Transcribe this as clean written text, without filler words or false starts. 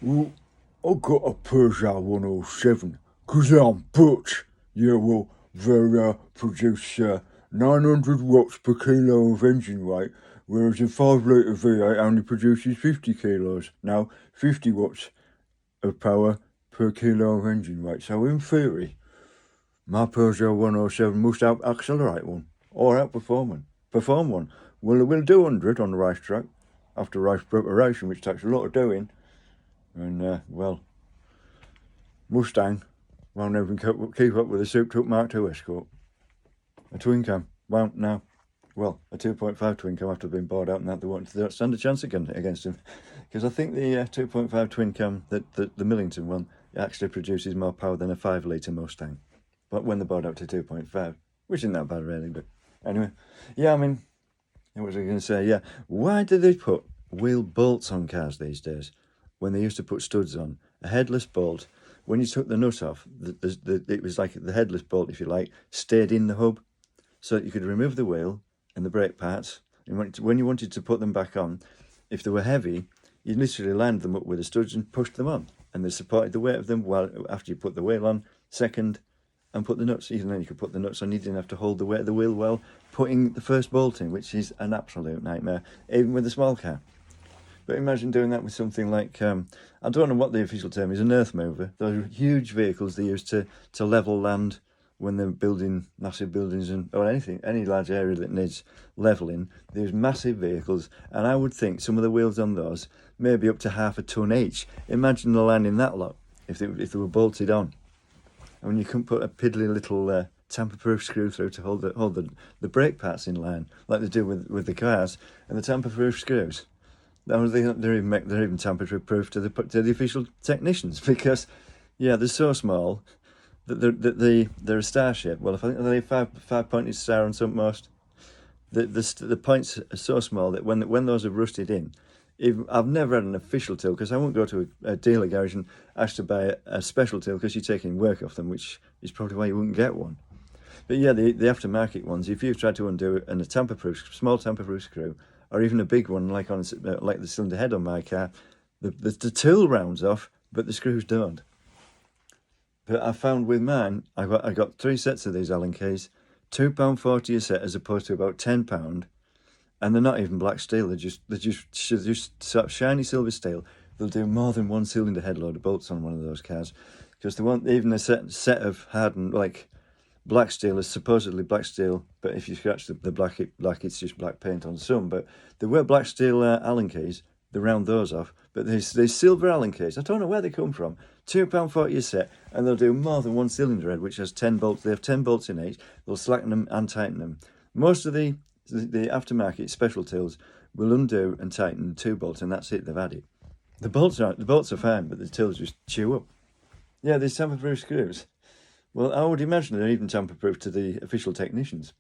Well, I got a Peugeot 107 because I'm Butch. Yeah, well, they produce 900 watts per kilo of engine weight, whereas a 5 litre V8 only produces 50 kilos. Now, 50 watts of power per kilo of engine weight. So, in theory, my Peugeot 107 must out accelerate one or outperform one. Perform one. Well, it will do 100 on the racetrack after race preparation, which takes a lot of doing. And, well, Mustang won't even keep up with a souped up Mark II Escort. A twin cam won't now. Well, a 2.5 twin cam after being bored out and that they don't stand a chance against him. Because I think the 2.5 twin cam, the Millington one, actually produces more power than a 5 litre Mustang. But when they're bored out to 2.5, which isn't that bad really, but anyway. Yeah, I mean, what was I going to say? Yeah, why do they put wheel bolts on cars these days when they used to put studs on? A headless bolt, when you took the nut off, it was like the headless bolt, if you like, stayed in the hub so that you could remove the wheel and the brake parts. And when you wanted to put them back on, if they were heavy, you literally lined them up with the studs and pushed them on. And they supported the weight of them while after you put the wheel on, second, and put the nuts. Even then you could put the nuts on, you didn't have to hold the weight of the wheel while putting the first bolt in, which is an absolute nightmare, even with a small car. But imagine doing that with something like, I don't know what the official term is, an earth mover. Those huge vehicles they use to level land when they're building massive buildings or any large area that needs levelling. There's massive vehicles, and I would think some of the wheels on those maybe up to half a ton each. Imagine the landing that lot if they were bolted on. I mean, you couldn't put a piddly little tamper-proof screw through to hold the brake parts in line like they do with the cars, and the tamper-proof screws. They're even tamper-proof to the official technicians because, yeah, they're so small that they're a star shape. Well, if I think they're five-pointed star on some most. The points are so small that when those are rusted in, I've never had an official tool because I won't go to a dealer garage and ask to buy a special tool because you're taking work off them, which is probably why you wouldn't get one. But yeah, the aftermarket ones, if you've tried to undo a small tamper-proof screw, or even a big one like the cylinder head on my car, the tool rounds off, but the screws don't. But I found with mine, I got 3 sets of these Allen keys, £2.40 a set as opposed to about £10. And they're not even black steel. They're just sort of shiny silver steel. They'll do more than one cylinder head load of bolts on one of those cars, because they want even a set of hardened like black steel is supposedly black steel, but if you scratch the black, it's just black paint on some. But there were black steel Allen keys. They round those off, but there's silver Allen keys. I don't know where they come from. £2.40 a set, and they'll do more than one cylinder head, which has 10 bolts. They have 10 bolts in each. They'll slacken them and tighten them. Most of the aftermarket special tools will undo and tighten 2 bolts, and that's it. They've had it. The bolts are fine, but the tools just chew up. Yeah, these tamper-proof screws. Well, I would imagine they're even tamper-proof to the official technicians.